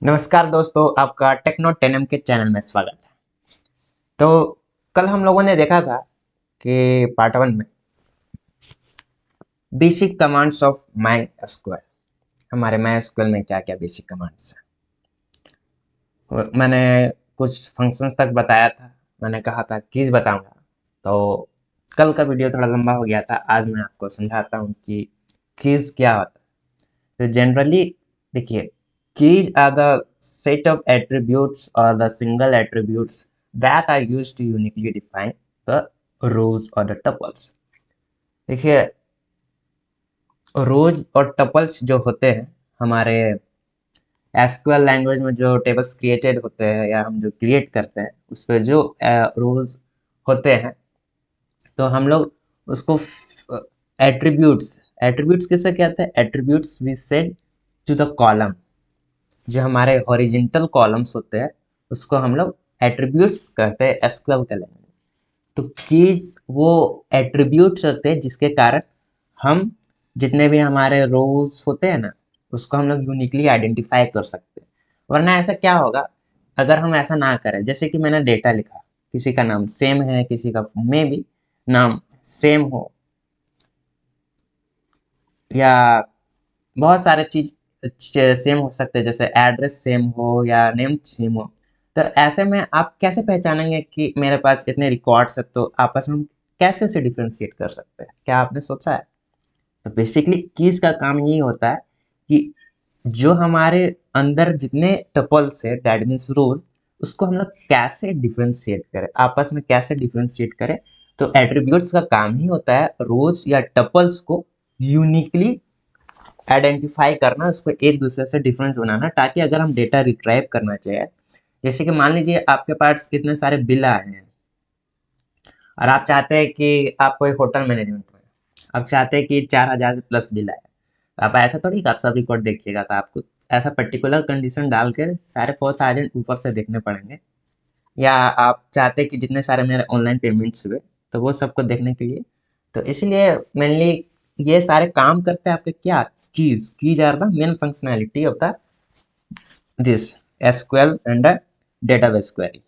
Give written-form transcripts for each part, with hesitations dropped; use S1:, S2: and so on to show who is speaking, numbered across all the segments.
S1: नमस्कार दोस्तों, आपका टेक्नो 10M के चैनल में स्वागत है। तो कल हम लोगों ने देखा था कि पार्ट 1 में basic commands of my SQL, हमारे माई एसक्यूएल में क्या क्या बेसिक कमांड्स हैं। और मैंने कुछ फंक्शंस तक बताया था। मैंने कहा था कीज बताऊंगा, तो कल का वीडियो थोड़ा लंबा हो गया था। आज मैं आपको समझाता हूँ कि कीज क्या होता है। तो जनरली देखिए, keys are the set of attributes or the single attributes that are used to uniquely define the rows or the tuples। देखिए, रोज और टपल्स जो होते हैं हमारे एसक्यूएल लैंग्वेज में, जो टेबल्स क्रिएटेड होते हैं या हम जो क्रिएट करते हैं उस पे जो रोज होते हैं, तो हम लोग उसको एट्रीब्यूट्स एट्रीब्यूट्स किसे कहते हैं? Attributes we said to the column. जो हमारे हॉरिजेंटल कॉलम्स होते हैं उसको हम लोग एट्रीब्यूट्स कहते हैं एसक्यूएल के लैंग्वेज में। तो कीज वो एट्रीब्यूट्स होते हैं जिसके कारण हम जितने भी हमारे रोज होते हैं ना, उसको हम लोग यूनिकली आइडेंटिफाई कर सकते हैं। वरना ऐसा क्या होगा अगर हम ऐसा ना करें? जैसे कि मैंने डेटा लिखा, किसी का नाम सेम है, किसी का में भी नाम सेम हो, या बहुत सारे चीज सेम हो सकते हैं, जैसे एड्रेस सेम हो या नेम सेम हो। तो ऐसे में आप कैसे पहचानेंगे कि मेरे पास इतने रिकॉर्ड्स है? तो आपस में हम कैसे उसे डिफ्रेंशिएट कर सकते हैं? क्या आपने सोचा है? तो बेसिकली कीज का काम यही होता है कि जो हमारे अंदर जितने टपल्स है, दैट मीन्स रोज, उसको हम लोग कैसे डिफ्रेंशिएट करें, आपस में कैसे डिफ्रेंशिएट करें। तो एट्रीब्यूट्स का काम ही होता है रोज या टपल्स को यूनिकली आइडेंटिफाई करना, उसको एक दूसरे से डिफरेंस बनाना, ताकि अगर हम डेटा रिट्राइव करना चाहें, जैसे कि मान लीजिए आपके पास कितने सारे बिल आए हैं और आप चाहते हैं कि आप कोई होटल मैनेजमेंट में, आप चाहते हैं कि 4,000 से प्लस बिल आए। तो आप ऐसा थोड़ी कि आप सब रिकॉर्ड देखिएगा, तो आपको ऐसा पर्टिकुलर कंडीशन डाल के सारे 4,000 ऊपर से देखने पड़ेंगे। या आप चाहते हैं कि जितने सारे मेरे ऑनलाइन पेमेंट्स हुए, तो वो सबको देखने के लिए, तो इसलिए मेनली ये सारे काम करते हैं आपके क्या? Keys are the main functionality of the this SQL and database query.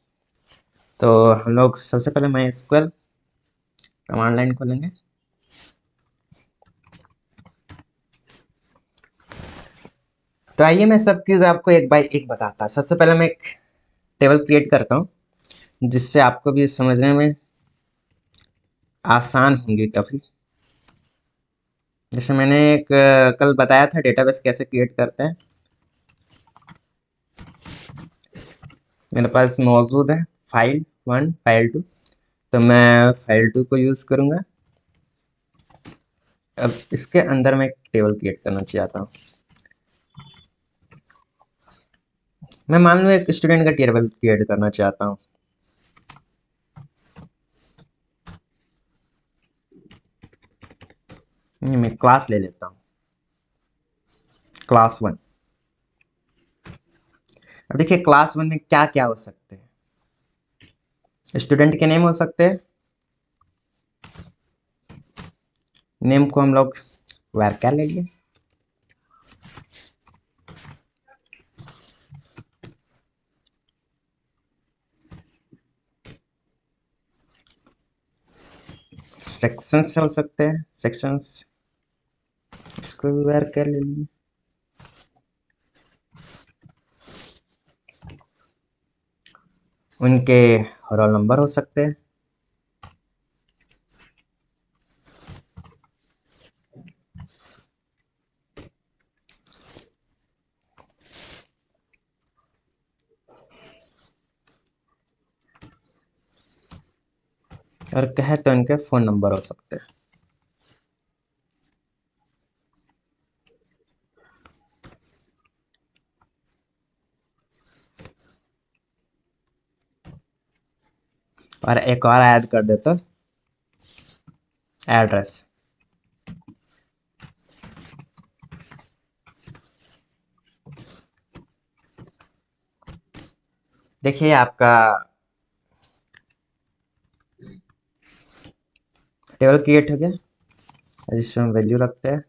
S1: तो हम लोग सबसे पहले मैं एसक्यूएल कमांड लाइन खोलेंगे। तो आइए मैं सब कीज आपको एक बाय एक बताता। सबसे पहले मैं एक टेबल क्रिएट करता हूँ, जिससे आपको भी समझने में आसान होंगे काफ़ी। जैसे मैंने एक कल बताया था डेटाबेस कैसे क्रिएट करते हैं, मेरे पास मौजूद है फाइल 1 फाइल 2। तो मैं फाइल 2 को यूज़ करूँगा। अब इसके अंदर मैं एक टेबल क्रिएट करना चाहता हूँ। मैं मान लो एक स्टूडेंट का टेबल क्रिएट करना चाहता हूँ। मैं क्लास ले लेता हूँ, क्लास 1। अब देखिए क्लास 1 में क्या क्या हो सकते हैं? स्टूडेंट के नेम हो सकते हैं। नेम को हम लोग varchar ले लिए। सेक्शंस हो सकते हैं, सेक्शंस, इसको भी varchar ले लिए। उनके रोल नंबर हो सकते हैं। और कहे तो उनके फ़ोन नंबर हो सकते हैं। और एक और ऐड कर देता, एड्रेस। देखिए आपका टेबल क्रिएट हो गया, जिसमें हम वैल्यू रखते हैं।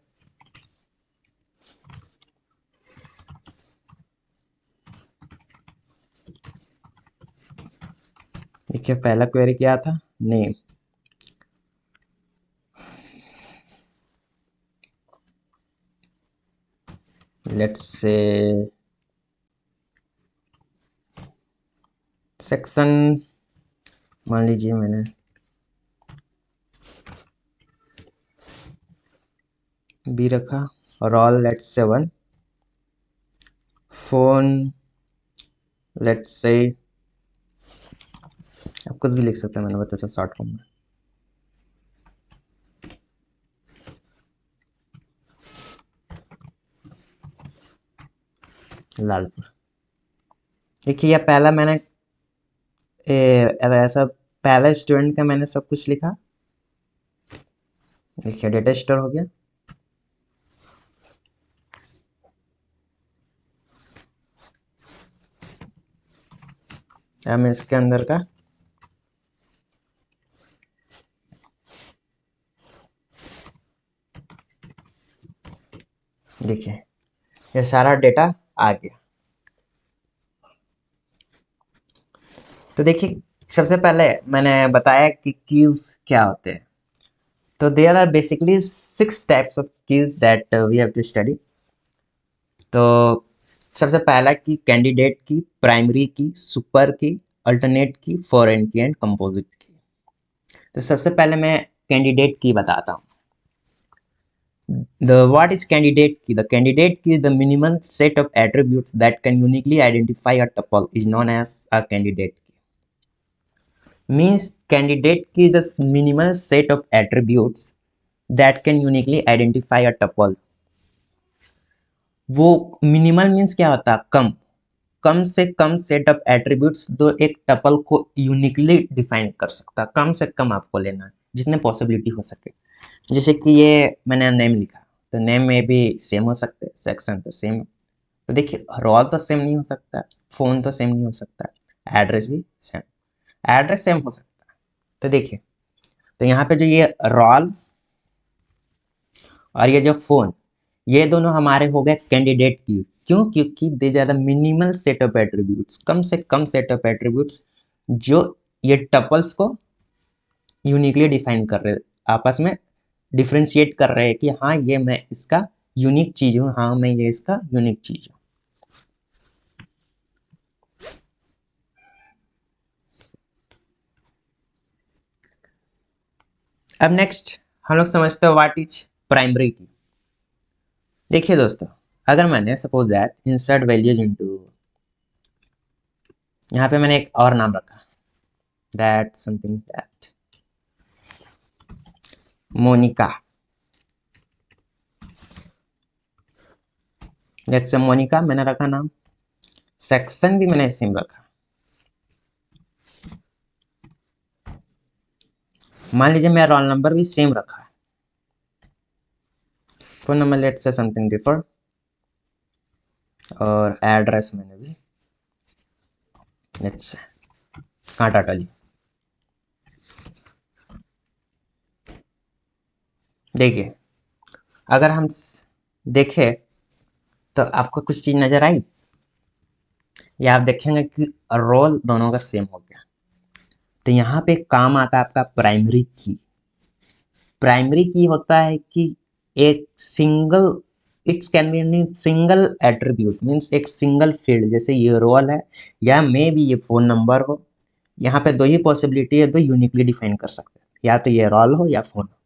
S1: देखिए पहला क्वेरी क्या था, नेम। लेट्स से सेक्शन मान लीजिए मैंने बी रखा, और all let's say 1, phone let's say, आप कुछ भी लिख सकते हैं, मैंने बताया शॉर्ट फॉर्म में। लालपुर। देखिए यह पहला मैंने ऐसा पहला स्टूडेंट का मैंने सब कुछ लिखा। देखिए डेटा स्टोर हो गया। अब मैं इसके अंदर का देखिए ये सारा डेटा आ गया। तो देखिए सबसे पहले मैंने बताया कि कीज क्या होते हैं। तो there are basically 6 types of keys that we have to study. तो सबसे पहला की कैंडिडेट की, प्राइमरी की, सुपर की, अल्टरनेट की, फॉरेन की एंड कंपोजिट की। तो सबसे पहले मैं कैंडिडेट की बताता हूँ। The what is candidate key? The candidate key is the minimum set of attributes that can uniquely identify a tuple is known as a candidate key. Means candidate key is the minimal set of attributes that can uniquely identify a tuple. वो minimal means क्या होता है, कम, कम से कम set of attributes जो एक tuple को uniquely define कर सकता है। कम से कम आपको लेना है, जितने पॉसिबिलिटी हो सके। जैसे कि ये मैंने नेम लिखा, तो नेम में भी सेम हो सकते हैं, सेक्शन तो सेम। तो देखिए रोल तो सेम नहीं हो सकता, फ़ोन तो सेम नहीं हो सकता, एड्रेस भी सेम, एड्रेस सेम हो सकता है। तो देखिए, तो यहाँ पे जो ये रोल और ये जो फ़ोन, ये दोनों हमारे हो गए कैंडिडेट की। क्यों? क्योंकि they are the minimal set of attributes, कम से कम सेट ऑफ एट्रीब्यूट्स जो ये टपल्स को यूनिकली डिफाइन कर रहे, आपस में डिफ्रेंशिएट कर रहे हैं कि हाँ ये मैं इसका यूनिक चीज हूँ, हाँ मैं ये इसका यूनिक चीज हूँ। अब नेक्स्ट हम लोग समझते हैं व्हाट इज प्राइमरी की। देखिए दोस्तों, अगर मैंने suppose that insert values into, यहाँ पे मैंने एक और नाम रखा, दैट समथिंग दैट मोनिका, जैसे मोनिका मैंने रखा नाम, सेक्शन भी मैंने सेम रखा। मान लीजिए मेरा रोल नंबर भी सेम रखा है, phone number let's say something differ, और एड्रेस मैंने भी लेट्स से कांटा टली। देखिए अगर हम देखें तो आपको कुछ चीज नजर आई, या आप देखेंगे कि रोल दोनों का सेम हो गया। तो यहाँ पे काम आता है आपका प्राइमरी की। प्राइमरी की होता है कि एक single, it's can be single attribute, means एक सिंगल फील्ड, जैसे ये रोल है या मे भी ये फोन नंबर हो। यहाँ पे दो ही पॉसिबिलिटी है, दो यूनिकली डिफाइन कर सकते हैं, या तो ये रोल हो या फोन हो।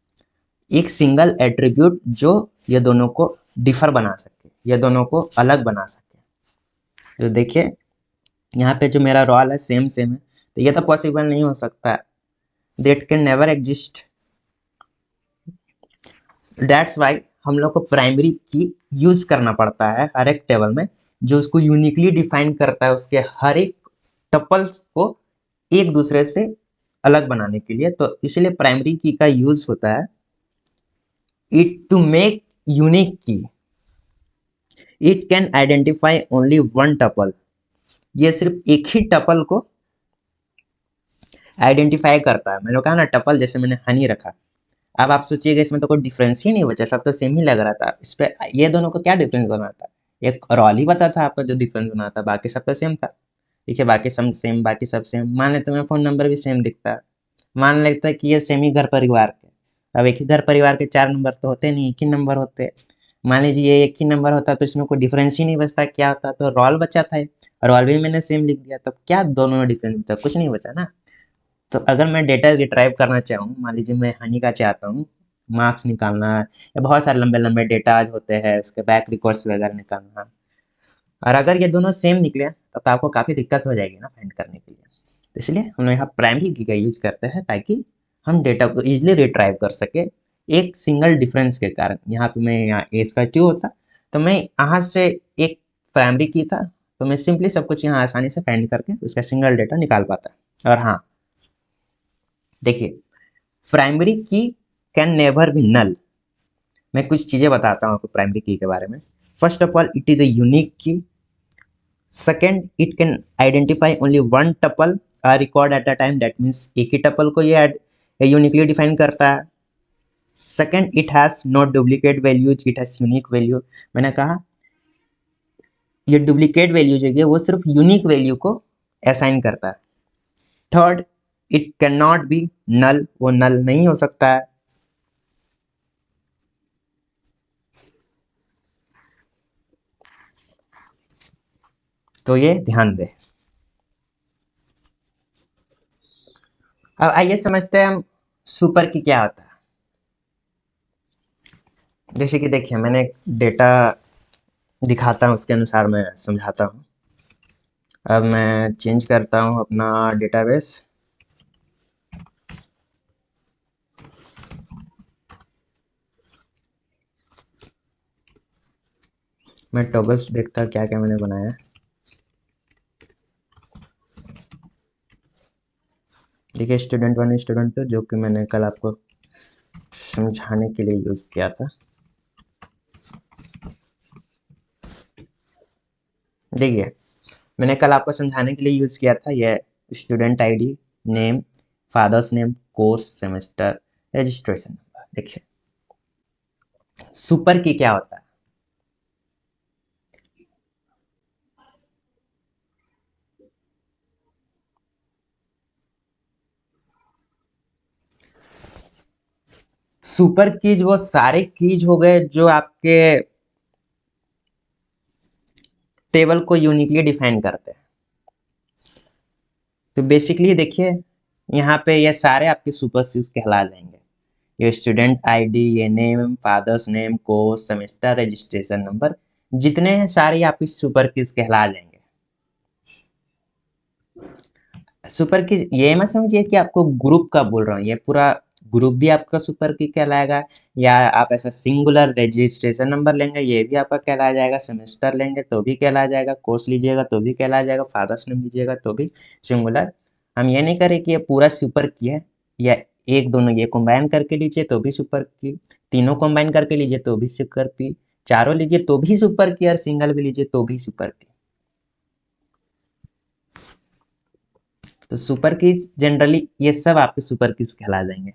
S1: एक सिंगल एट्रीब्यूट जो ये दोनों को डिफर बना सके, ये दोनों को अलग बना सके। तो देखिए यहाँ पे जो मेरा रोल है सेम सेम है, तो ये तो पॉसिबल नहीं हो सकता है, that can never exist. That's why हम लोग को प्राइमरी की यूज करना पड़ता है हर एक टेबल में, जो उसको यूनिकली डिफाइन करता है, उसके हर एक टपल्स को एक दूसरे से अलग बनाने के लिए। तो इसलिए प्राइमरी की का यूज होता है इट टू मेक यूनिक की। It can identify only one tuple, ये सिर्फ एक ही टपल को आइडेंटिफाई करता है। मैंने कहा ना टपल, जैसे मैंने हनी रखा, अब आप सोचिएगा इसमें तो कोई डिफरेंस ही नहीं बचा, सब तो सेम ही लग रहा था। इस पे ये दोनों को क्या डिफरेंस बना था, एक रॉल ही बता था आपका जो डिफरेंस बना था, बाकी सब तो सेम था। ठीक है, बाकी सब सेम, बाकी सब सेम। मान लेते हैं फ़ोन नंबर भी सेम दिखता है, मान लेते हैं कि ये सेम ही घर परिवार के। अब एक ही घर परिवार के 4 नंबर तो होते नहीं, एक ही नंबर होते हैं। मान लीजिए ये एक ही नंबर होता तो इसमें कोई डिफरेंस ही नहीं बचता, क्या होता? तो रोल बचा था ये, रोल भी मैंने सेम लिख दिया, तब क्या दोनों में डिफरेंस बचा? कुछ नहीं बचा ना। तो अगर मैं डेटा रिट्राइव करना चाहूँ, मान लीजिए मैं हनी का चाहता हूँ, मार्क्स निकालना है या बहुत सारे लंबे-लंबे डेटाज होते हैं, उसके बैक रिकॉर्ड्स वगैरह निकालना है। और अगर ये दोनों सेम निकले तब तो आपको काफ़ी दिक्कत हो जाएगी ना फाइंड करने के लिए। तो इसलिए हम लोग यहाँ प्राइमरी की का यूज करते हैं ताकि हम डेटा को इजीली रिट्राइव कर सके एक सिंगल डिफरेंस के कारण। यहाँ पे मैं यहाँ ए का 2 होता तो मैं यहाँ से एक प्राइमरी की था, तो मैं सिंपली सब कुछ यहाँ आसानी से फाइंड करके उसका सिंगल डेटा निकाल पाता। और हाँ, देखिए, प्राइमरी की कैन नेवर बी नल। मैं कुछ चीज़ें बताता हूँ आपको प्राइमरी की के बारे में। First of all, it is a unique key. Second, it can identify only one tuple record at a time, that means एक ही टपल को ये यूनिकली डिफाइन करता है। Second, it has no duplicate values, it has unique value. मैंने कहा ये duplicate value जो है वो सिर्फ यूनिक वैल्यू को असाइन करता है। Third, it can not be null, वो नल नहीं हो सकता है। तो ये ध्यान दें। अब आइए समझते हैं हम सुपर की क्या होता है। जैसे कि देखिए, मैंने एक डेटा दिखाता हूँ, उसके अनुसार मैं समझाता हूँ। अब मैं चेंज करता हूँ अपना डेटाबेस। मैं टॉगल्स देखता क्या क्या मैंने बनाया है। देखिए, स्टूडेंट 1 स्टूडेंट 2 जो कि मैंने कल आपको समझाने के लिए यूज़ किया था। देखिए, मैंने कल आपको समझाने के लिए यूज़ किया था ये student ID, name, father's name, course, semester, registration number. देखिए, सुपर की क्या होता है? सुपर कीज वो सारे कीज हो गए जो आपके टेबल को यूनिकली डिफाइन करते हैं। तो बेसिकली देखिए, यहाँ पे ये सारे आपके सुपर कीज कहला जाएंगे। ये स्टूडेंट आईडी, ये name, father's name, course, semester, registration number, जितने हैं सारे आपकी सुपर कीज कहला जाएंगे। सुपर की ये मत समझिए कि आपको ग्रुप का बोल रहा हूँ, ये पूरा ग्रुप भी आपका सुपर की कहलाएगा। या आप ऐसा सिंगुलर रजिस्ट्रेशन नंबर लेंगे, ये भी आपका कहला जाएगा। सेमेस्टर लेंगे तो भी कहला जाएगा, कोर्स लीजिएगा तो भी कहला जाएगा, फादर्स नेम लीजिएगा तो भी सिंगुलर। हम ये नहीं करें कि ये पूरा सुपर की है, या एक दोनों ये कंबाइन करके लीजिए तो भी सुपर की, तीनों कंबाइन करके लीजिए तो भी सुपर की, चारों लीजिए तो भी सुपर की, और सिंगल भी लीजिए तो भी सुपर की। तो सुपर कीज जनरली ये सब आपके सुपर कीज कहला जाएंगे।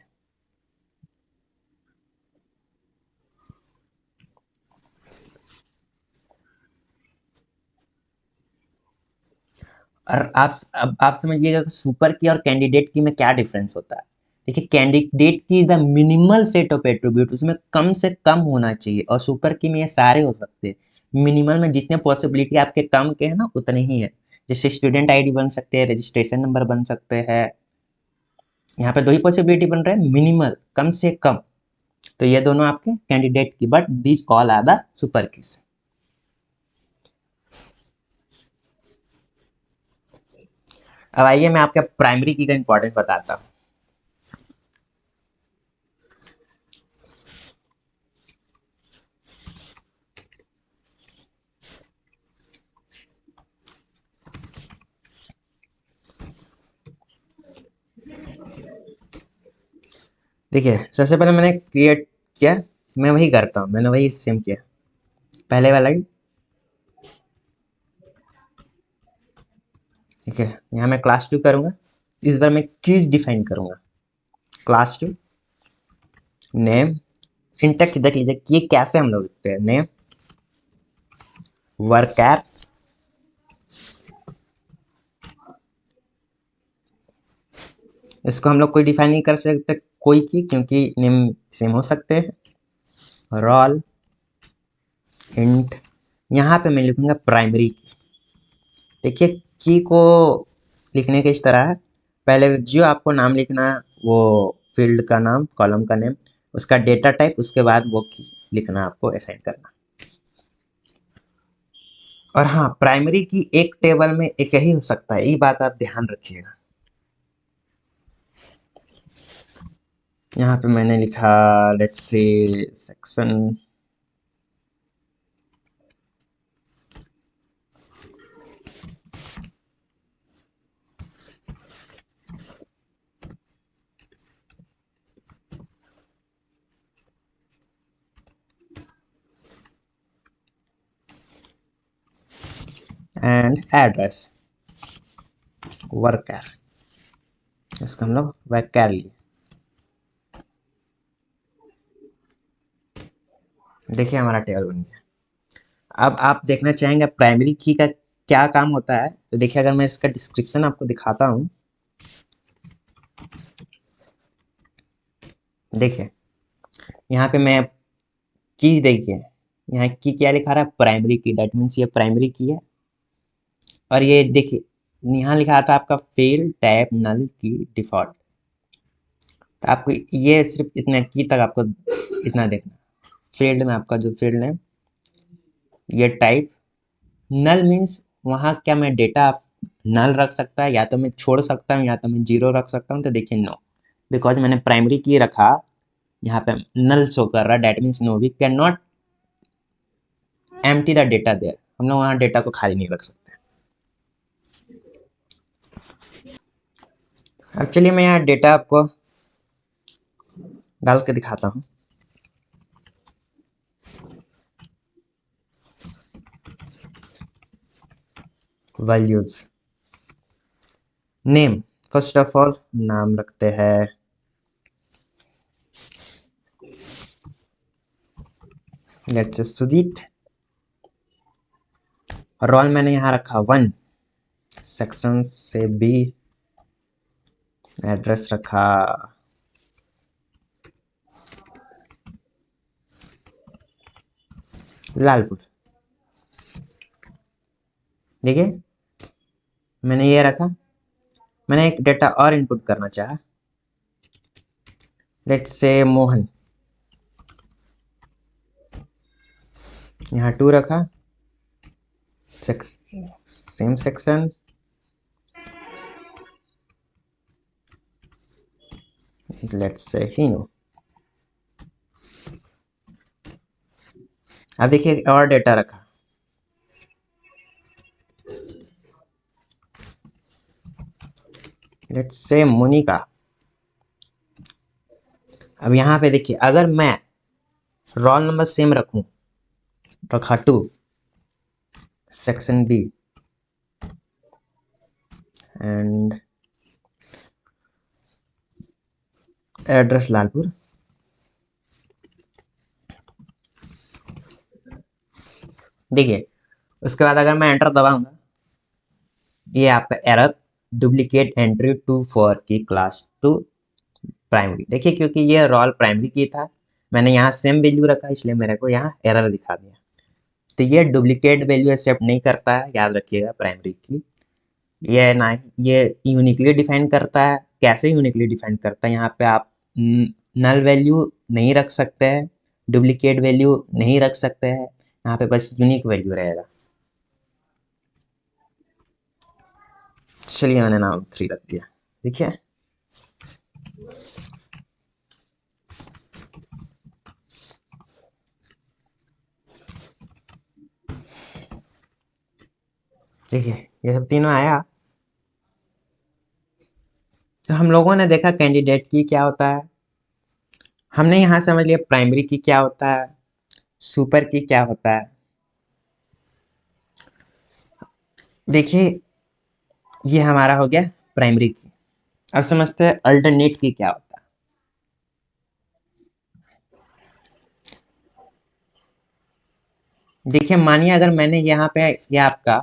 S1: और अब आप समझिएगा कि सुपर की और कैंडिडेट की में क्या डिफरेंस होता है। देखिए, कैंडिडेट की is the minimal set of attribute, उसमें कम से कम होना चाहिए, और सुपर की में ये सारे हो सकते हैं। मिनिमल में जितने पॉसिबिलिटी आपके कम के हैं ना, उतने ही है। जैसे स्टूडेंट आईडी बन सकते हैं, रजिस्ट्रेशन नंबर बन सकते हैं। यहाँ पे दो ही पॉसिबिलिटी बन रहे हैं, मिनिमल, कम से कम। तो ये दोनों आपके कैंडिडेट की, but these all are the super keys. अब आइए मैं आपके प्राइमरी की का इंपॉर्टेंस बताता हूँ। देखिए, सबसे पहले मैंने क्रिएट किया, मैं वही करता हूँ, मैंने वही सेम किया। पहले वाला ही, ठीक है। यहाँ मैं क्लास 2 करूँगा, इस बार मैं कीज डिफाइन करूँगा। क्लास 2 नेम, सिंटेक्स देख लीजिए कि ये कैसे हम लोग लिखते हैं। नेम, वर्कर, इसको हम लोग कोई डिफाइन नहीं कर सकते कोई की, क्योंकि नेम सेम हो सकते हैं। रोल इंट, यहाँ पे मैं लिखूंगा प्राइमरी की। देखिए की को लिखने के इस तरह है, पहले जो आपको नाम लिखना है वो फील्ड का नाम, कॉलम का नेम, उसका डेटा टाइप, उसके बाद वो की लिखना, आपको असाइन करना। और हाँ, प्राइमरी की एक टेबल में एक ही हो सकता है, ये बात आप ध्यान रखिएगा। यहाँ पे मैंने लिखा let's say section, and address worker, इसको हम लोग वर्कर लिए। देखिए हमारा टेबल बन गया। अब आप देखना चाहेंगे प्राइमरी की का क्या काम होता है, तो देखिए अगर मैं इसका डिस्क्रिप्शन आपको दिखाता हूँ, देखिए यहाँ पे मैं चीज देखिए, यहाँ की क्या लिखा रहा है, प्राइमरी की, डेट मीन्स ये प्राइमरी की है। और ये देखिए यहाँ लिखा था आपका फील्ड टैब नल की डिफॉल्ट, तो आपको ये सिर्फ इतना की तक आपको इतना देखना। फील्ड में आपका जो फील्ड है, ये टाइप नल मीन्स वहाँ क्या मैं डेटा नल रख सकता है, या तो मैं छोड़ सकता हूँ या तो मैं जीरो रख सकता हूँ। तो देखिए नो, बिकॉज मैंने प्राइमरी की रखा, यहाँ पे नल शो कर रहा है, that means no, we can not empty the data there, हम लोग वहाँ डेटा को खाली नहीं रख सकते। अब चलिए मैं यहाँ डेटा आपको डाल के दिखाता हूँ। Values, name, first of all नाम रखते हैं लेट्स से सुजीत। रोल मैंने यहाँ रखा 1, सेक्शन से बी, एड्रेस रखा लालपुर। देखिए मैंने ये रखा, मैंने एक डेटा और इनपुट करना चाहा, लेट्स से मोहन, यहाँ 2 रखा, सेम सेक्शन, लेट्स से हीनो। अब देखिए और डेटा रखा, लेट्स से मोनिका। अब यहाँ पे देखिए अगर मैं रोल नंबर सेम रखूं, रखा 2, section B and address Lalpur, देखिए उसके बाद अगर मैं एंटर दबाऊंगा, ये आपका error duplicate entry two for key class two primary. देखिए क्योंकि ये रोल प्राइमरी की था, मैंने यहाँ सेम वैल्यू रखा, इसलिए मेरे को यहाँ एरर दिखा दिया। तो ये डुप्लीकेट वैल्यू एक्सेप्ट नहीं करता है, याद रखिएगा प्राइमरी की। ये ना ये यूनिकली डिफाइन करता है। कैसे यूनिकली डिफाइन करता है, यहाँ पे आप नल वैल्यू नहीं रख सकते हैं, डुप्लीकेट वैल्यू नहीं रख सकते हैं, यहाँ पे बस यूनिक वैल्यू रहेगा। चलिए मैंने नाम 3 रख दिया। देखिए देखिए ये सब तीनों आया। तो हम लोगों ने देखा कैंडिडेट की क्या होता है, हमने यहाँ समझ लिया प्राइमरी की क्या होता है, सुपर की क्या होता है। देखिए ये हमारा हो गया प्राइमरी की। अब समझते हैं अल्टरनेट की क्या होता है। देखिए मानिए अगर मैंने यहाँ पे ये आपका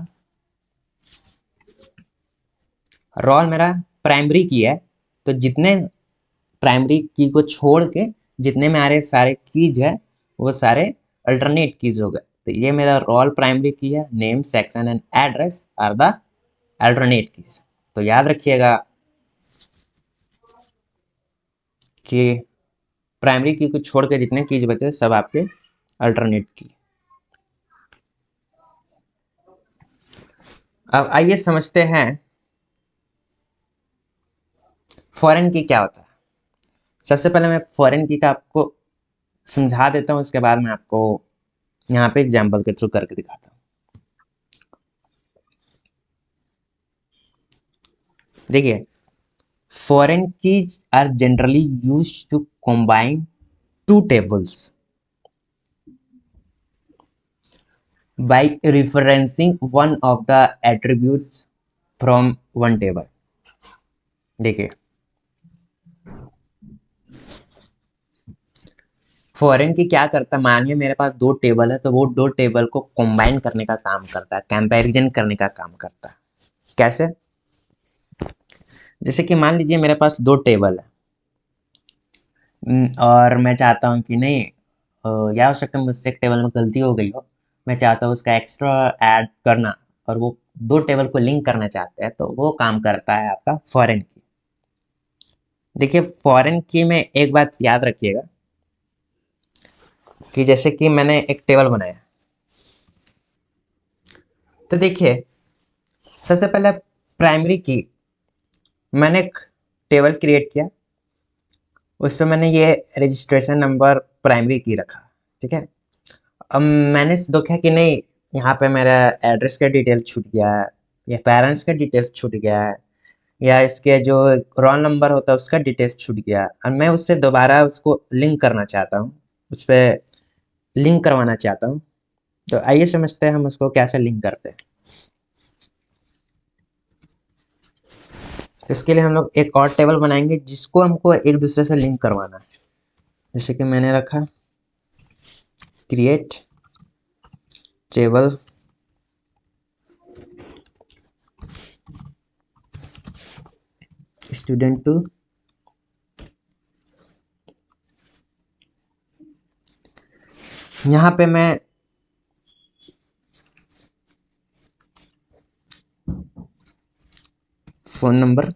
S1: रोल मेरा प्राइमरी की है, तो जितने प्राइमरी की को छोड़ के जितने मेरे सारे कीज है वो सारे अल्टरनेट कीज हो गए। तो ये मेरा रोल प्राइमरी की है, name section and address are the alternate keys. तो याद रखिएगा कि प्राइमरी की को छोड़ के जितने कीज बचे सब आपके अल्टरनेट की। अब आइए समझते हैं फॉरेन की क्या होता है। सबसे पहले मैं फॉरेन की का आपको समझा देता हूँ, उसके बाद मैं आपको यहाँ पे एग्जाम्पल के थ्रू करके दिखाता हूँ। देखिए, foreign keys are generally used to combine two tables by referencing one of the attributes from one table। देखिए, फॉरेन की क्या करता है, मानिए मेरे पास दो टेबल है तो वो दो टेबल को कंबाइन करने का काम करता है, कंपैरिजन करने का काम करता है। कैसे? जैसे कि मान लीजिए मेरे पास दो टेबल है, और मैं चाहता हूँ कि नहीं, या हो सकता है मुझसे एक टेबल में गलती हो गई हो, मैं चाहता हूँ उसका एक्स्ट्रा ऐड करना, और वो दो टेबल को लिंक करना चाहते हैं, तो वो काम करता है आपका फॉरेन की। देखिए, फॉरेन की में एक बात याद रखिएगा कि जैसे कि मैंने एक टेबल बनाया, तो देखिए सबसे पहले प्राइमरी की मैंने एक टेबल क्रिएट किया, उस पर मैंने ये रजिस्ट्रेशन नंबर प्राइमरी की रखा, ठीक है। अब मैंने देखा कि नहीं, यहाँ पे मेरा एड्रेस का डिटेल छूट गया है, या पेरेंट्स का डिटेल्स छूट गया है, या इसके जो रोल नंबर होता है उसका डिटेल्स छूट गया, और मैं उससे दोबारा उसको लिंक करना चाहता हूँ, उस पर लिंक करवाना चाहता हूँ। तो आइए समझते हैं हम उसको कैसे लिंक करते हैं। तो इसके लिए हम लोग एक और टेबल बनाएंगे जिसको हमको एक दूसरे से लिंक करवाना है। जैसे कि मैंने रखा क्रिएट टेबल स्टूडेंट टू, यहाँ पे मैं फ़ोन नंबर,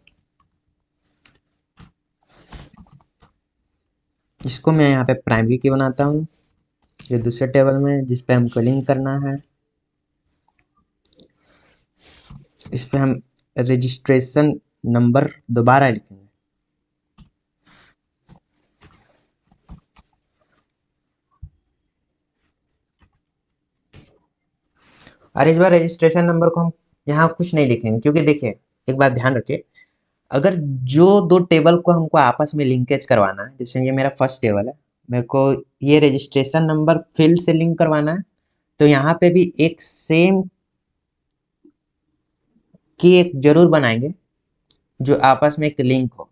S1: इसको मैं यहाँ पे प्राइमरी की बनाता हूँ, ये दूसरे टेबल में जिस पे हमको लिंक करना है, इस पे हम रजिस्ट्रेशन नंबर दोबारा लिखेंगे। और इस बार रजिस्ट्रेशन नंबर को हम यहाँ कुछ नहीं लिखेंगे, क्योंकि देखिए एक बात ध्यान रखिए, अगर जो दो टेबल को हमको आपस में लिंकेज करवाना है, जैसे ये मेरा फर्स्ट टेबल है, मेरे को ये रजिस्ट्रेशन नंबर फील्ड से लिंक करवाना है, तो यहाँ पे भी एक सेम की एक जरूर बनाएंगे जो आपस में एक लिंक हो।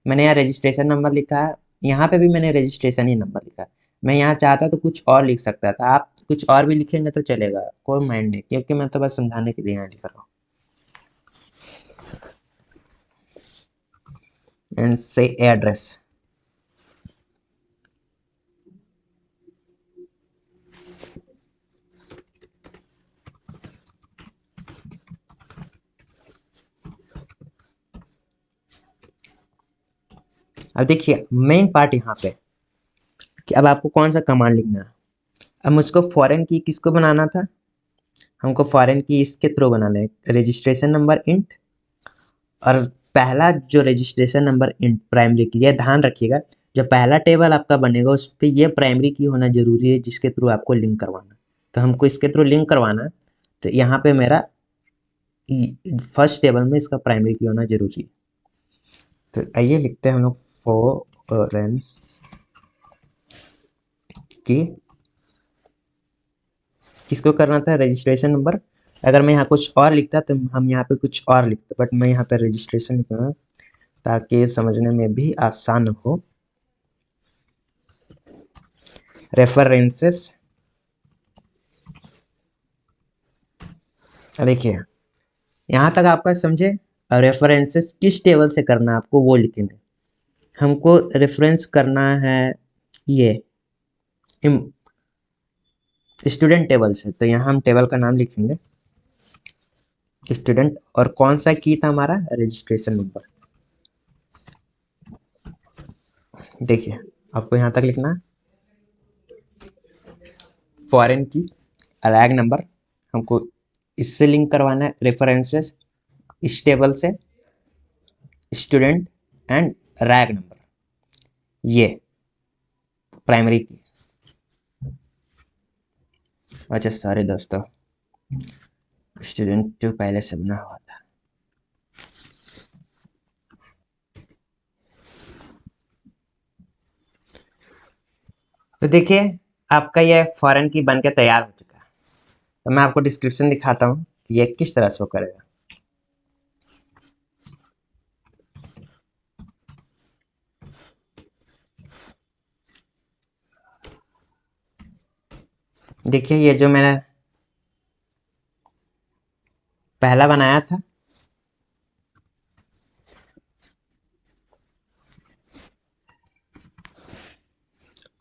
S1: मैंने यहाँ रजिस्ट्रेशन नंबर लिखा है, यहाँ पे भी मैंने रजिस्ट्रेशन ही नंबर लिखा है। मैं यहाँ चाहता तो कुछ और लिख सकता था, आप कुछ और भी लिखेंगे तो चलेगा, कोई माइंड नहीं, क्योंकि मैं तो बस समझाने के लिए यहाँ लिख रहा हूँ। एंड से एड्रेस, अब देखिए मेन पार्ट यहाँ पे कि अब आपको कौन सा कमांड लिखना है। अब मुझको फॉरेन की किसको बनाना था, हमको फॉरेन की इसके थ्रू बनाना है, रजिस्ट्रेशन नंबर इंट, और पहला जो रजिस्ट्रेशन नंबर इंट प्राइमरी की, ये ध्यान रखिएगा, जो पहला टेबल आपका बनेगा उस पर ये प्राइमरी की होना जरूरी है जिसके थ्रू आपको लिंक करवाना। तो हमको इसके थ्रू लिंक करवाना है, तो यहाँ पे मेरा फर्स्ट टेबल में इसका प्राइमरी की होना जरूरी है। तो आइए लिखते हैं हम लोग फॉरेन की किसको करना था, रजिस्ट्रेशन नंबर। अगर मैं यहाँ कुछ और लिखता तो हम यहाँ पे कुछ और लिखते, बट मैं यहाँ पे रजिस्ट्रेशन लिखूँगा ताकि समझने में भी आसान हो। रेफरेंसेस, देखिए यहाँ तक आपका समझे, रेफरेंसेस किस टेबल से करना है आपको वो लिखेंगे। हमको रेफरेंस करना है ये स्टूडेंट टेबल से, तो यहाँ हम टेबल का नाम लिखेंगे स्टूडेंट, और कौन सा की था हमारा रजिस्ट्रेशन नंबर। देखिए आपको यहाँ तक लिखना है फॉरेन की रैग नंबर, हमको इससे लिंक करवाना है रेफरेंसेस इस टेबल से स्टूडेंट एंड रैग नंबर, ये प्राइमरी की। अच्छा सॉरी दोस्तों, स्टूडेंट जो पहले से बना हुआ था। तो देखिए आपका ये फॉरेन की बन के तैयार हो चुका है। तो मैं आपको डिस्क्रिप्शन दिखाता हूँ कि ये किस तरह शो करेगा। देखिए ये जो मैंने पहला बनाया था,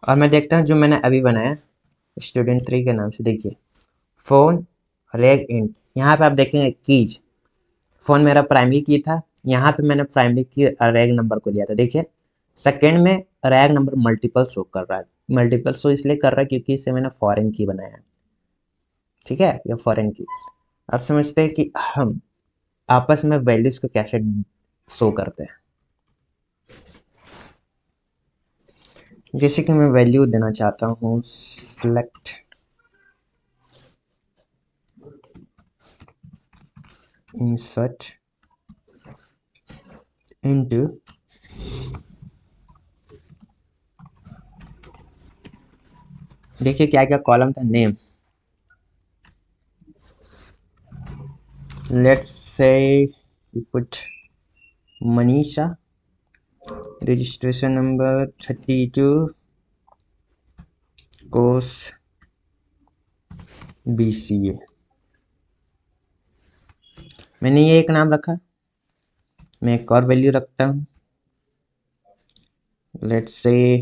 S1: और मैं देखता हूँ जो मैंने अभी बनाया स्टूडेंट 3 के नाम से। देखिए फ़ोन रैग इंट, यहाँ पे आप देखेंगे कीज, फ़ोन मेरा प्राइमरी की था, यहाँ पे मैंने प्राइमरी की रैग नंबर को लिया था। देखिए सेकेंड में रैग नंबर मल्टीपल शो कर रहा है, मल्टीपल शो इसलिए कर रहा है क्योंकि इसे मैंने फॉरेन की बनाया है। ठीक है, ये फॉरेन की। अब समझते हैं कि हम आपस में वैल्यूज को कैसे शो करते हैं। जैसे कि मैं वैल्यू देना चाहता हूँ सेलेक्ट इंसर्ट इनटू, देखिए क्या क्या कॉलम था, name, let's say put Manisha, registration number 32 course BCA। मैंने ये एक नाम रखा, मैं एक और वैल्यू रखता हूँ, लेट्स से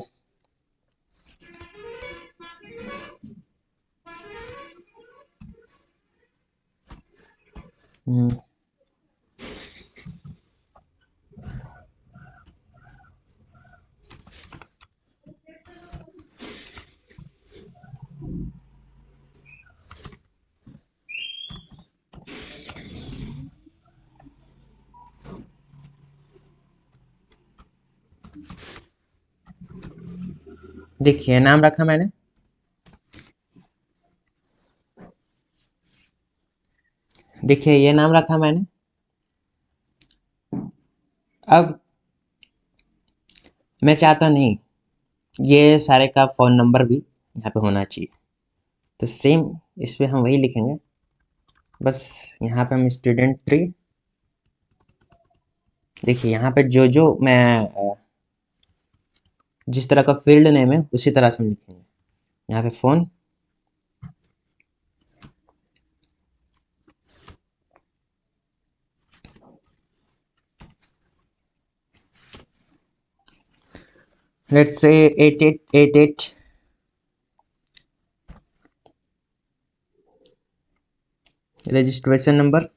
S1: देखिए नाम रखा मैंने, देखिए ये नाम रखा मैंने। अब मैं चाहता नहीं ये सारे का फ़ोन नंबर भी यहाँ पे होना चाहिए, तो सेम इस पे हम वही लिखेंगे, बस यहाँ पे हम स्टूडेंट 3। देखिए यहाँ पे जो जो मैं जिस तरह का फील्ड नेम है उसी तरह से हम लिखेंगे। यहाँ पे phone, let's say 8888, registration number.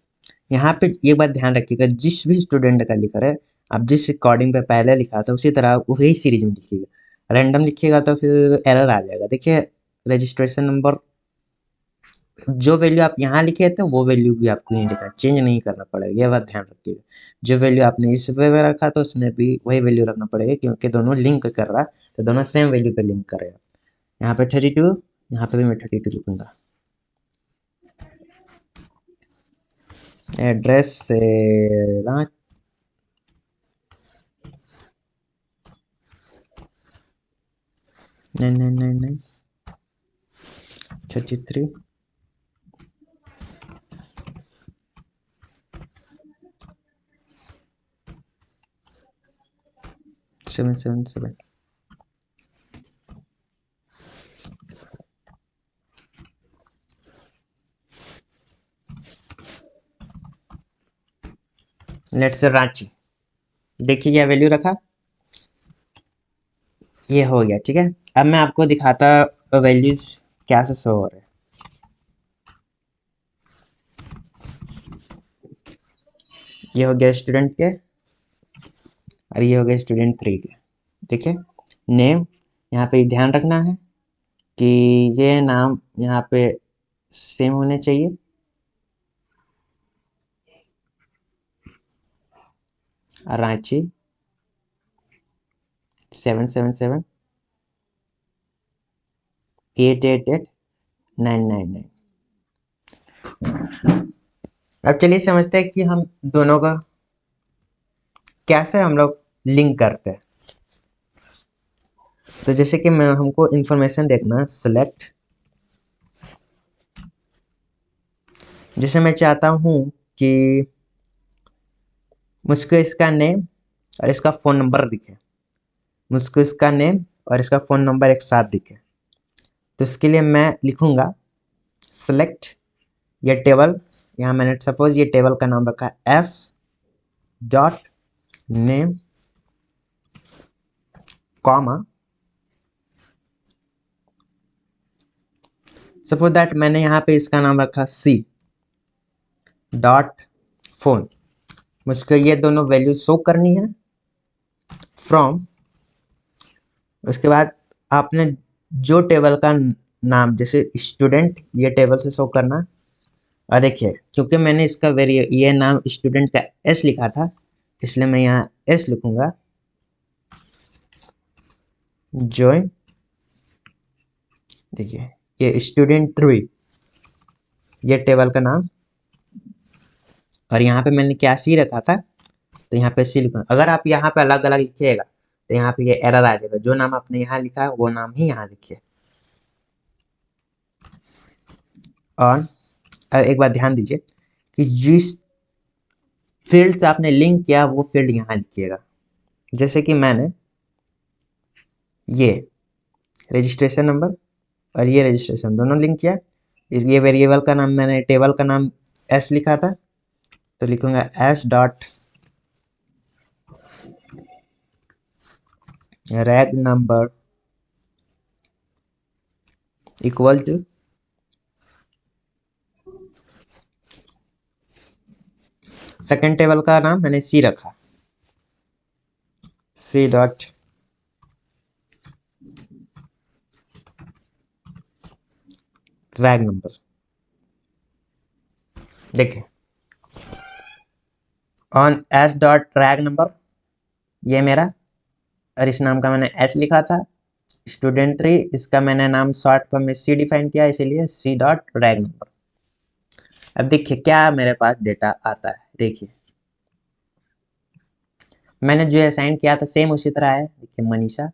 S1: यहाँ पे ये बात ध्यान रखिएगा, जिस भी स्टूडेंट का लिखा है आप जिस रिकॉर्डिंग पे पहले लिखा था उसी तरह वही सीरीज में लिखिएगा। रैंडम लिखिएगा तो फिर एरर आ जाएगा। देखिए रजिस्ट्रेशन नंबर जो वैल्यू आप यहाँ लिखे थे वो वैल्यू भी आपको यहीं लिखना, चेंज नहीं करना पड़ेगा, ये बात ध्यान रखिएगा। जो वैल्यू आपने इस वे में रखा था उसमें भी वही वैल्यू रखना पड़ेगा, क्योंकि दोनों लिंक कर रहा है, तो दोनों सेम वैल्यू पे लिंक करेगा। यहाँ पे 32, यहाँ पे भी मैं 32 लिखूंगा। एड्रेस से रांच, नहीं नहीं नहीं नहीं 33 777। Let's say Ranchi. देखिए यह वैल्यू रखा, ये हो गया। ठीक है, अब मैं आपको दिखाता वैल्यूज कैसे शो हो रहे हैं। ये हो गया स्टूडेंट के, और ये हो गया स्टूडेंट 3 के। देखिए नेम, यहाँ पे ध्यान रखना है कि ये नाम यहाँ पे सेम होने चाहिए। रांची 777 888 999। अब चलिए समझते हैं कि हम दोनों का कैसे हम लोग लिंक करते हैं। तो जैसे कि मैं हमको इंफॉर्मेशन देखना, सेलेक्ट, जैसे मैं चाहता हूँ कि मुझको इसका नेम और इसका फ़ोन नंबर दिखे, मुझको इसका नेम और इसका फ़ोन नंबर एक साथ दिखे। तो इसके लिए मैं लिखूँगा सेलेक्ट, ये टेबल, यहाँ मैंने सपोज ये टेबल का नाम रखा है S dot name comma, suppose that मैंने यहाँ पे इसका नाम रखा सी डॉट फोन। मुझको ये दोनों वैल्यू शो करनी है फ्रॉम। उसके बाद आपने जो टेबल का नाम, जैसे स्टूडेंट, ये टेबल से शो करना। और देखिए क्योंकि मैंने इसका ये नाम स्टूडेंट का एस लिखा था, इसलिए मैं यहाँ एस लिखूंगा। ज्वाइन, देखिए ये स्टूडेंट 3, ये टेबल का नाम, और यहाँ पे मैंने क्या सी रखा था, तो यहाँ पे सी लिखूंगा। अगर आप यहाँ पे अलग अलग लिखिएगा तो यहाँ पे ये एरर आ जाएगा। जो नाम आपने यहाँ लिखा है वो नाम ही यहाँ लिखिए। और एक बात ध्यान दीजिए कि जिस फील्ड से आपने लिंक किया वो फील्ड यहाँ लिखिएगा। जैसे कि मैंने ये रजिस्ट्रेशन नंबर और ये रजिस्ट्रेशन दोनों लिंक किया। ये वेरिएबल का नाम, मैंने टेबल का नाम एस लिखा था, तो लिखूंगा S dot reg number equal to second table का नाम मैंने सी रखा, सी डॉट रैग नंबर। देखिए on S dot reg number, ये मेरा, और इस नाम का मैंने एस लिखा था। स्टूडेंट 3, इसका मैंने नाम शॉर्ट फॉर्म में सी डिफाइन किया, इसीलिए सी डॉट रैग नंबर। अब देखिए क्या मेरे पास डेटा आता है। देखिए मैंने जो असाइन किया था सेम उसी तरह है। देखिए मनीषा,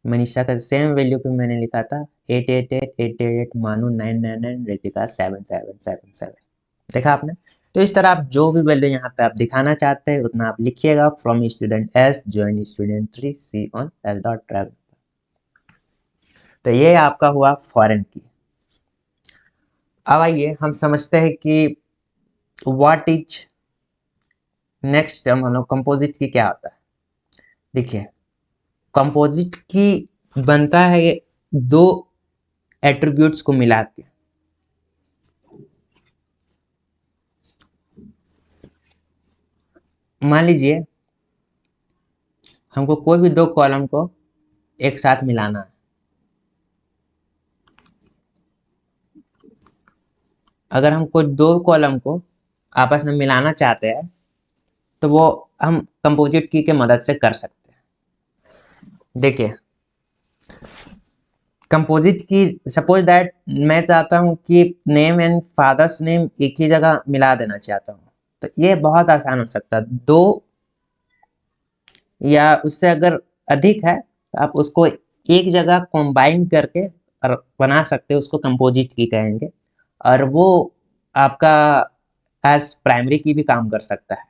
S1: मनीषा का सेम वैल्यू पे मैंने लिखा था 888 मानू 999 रितिका 7777। देखा आपने। तो इस तरह आप जो भी वैल्यू यहाँ पे आप दिखाना चाहते हैं उतना आप लिखिएगा। From student S join student 3 C on S dot travel. तो ये आपका हुआ फॉरेन की। अब आइए हम समझते हैं कि व्हाट इज नेक्स्ट टर्म, हम लोग कंपोजिट की क्या होता है। देखिए कंपोजिट की बनता है ये दो एट्रीब्यूट्स को मिला के। मान लीजिए हमको कोई भी दो कॉलम को एक साथ मिलाना है। अगर हम कोई दो कॉलम को आपस में मिलाना चाहते हैं तो वो हम कंपोजिट की के मदद से कर सकते हैं। देखिए कंपोजिट की, सपोज दैट मैं चाहता हूँ कि नेम एंड फादर्स नेम एक ही जगह मिला देना चाहता हूँ, तो ये बहुत आसान हो सकता है। दो या उससे अगर अधिक है तो आप उसको एक जगह कंबाइन करके और बना सकते हो, उसको कंपोजिट की कहेंगे। और वो आपका एज प्राइमरी की भी काम कर सकता है।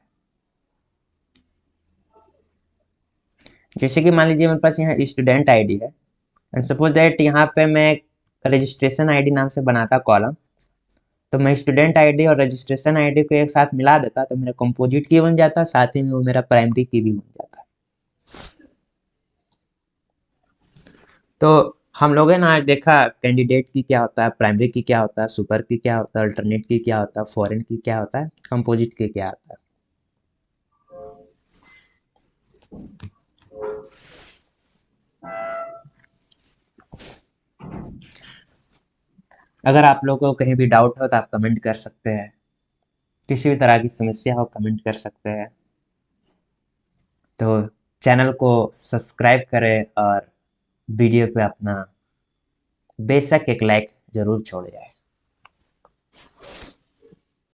S1: जैसे कि मान लीजिए मेरे पास यहाँ स्टूडेंट आईडी है, एंड सपोज दैट यहाँ पे मैं रजिस्ट्रेशन आईडी नाम से बनाता कॉलम, तो मैं स्टूडेंट आईडी और रजिस्ट्रेशन आईडी को एक साथ मिला देता तो मेरा कंपोजिट की बन जाता, साथ ही में वो मेरा प्राइमरी की भी बन जाता। तो हम लोगों ने आज देखा कैंडिडेट की क्या होता है, प्राइमरी की क्या होता है, सुपर की क्या होता है, अल्टरनेट की क्या होता है, फॉरेन की क्या होता है, कंपोजिट की क्या होता है। अगर आप लोगों को कहीं भी डाउट हो तो आप कमेंट कर सकते हैं, किसी भी तरह की समस्या हो कमेंट कर सकते हैं। तो चैनल को सब्सक्राइब करें और वीडियो पे अपना बेशक एक लाइक ज़रूर छोड़ जाए।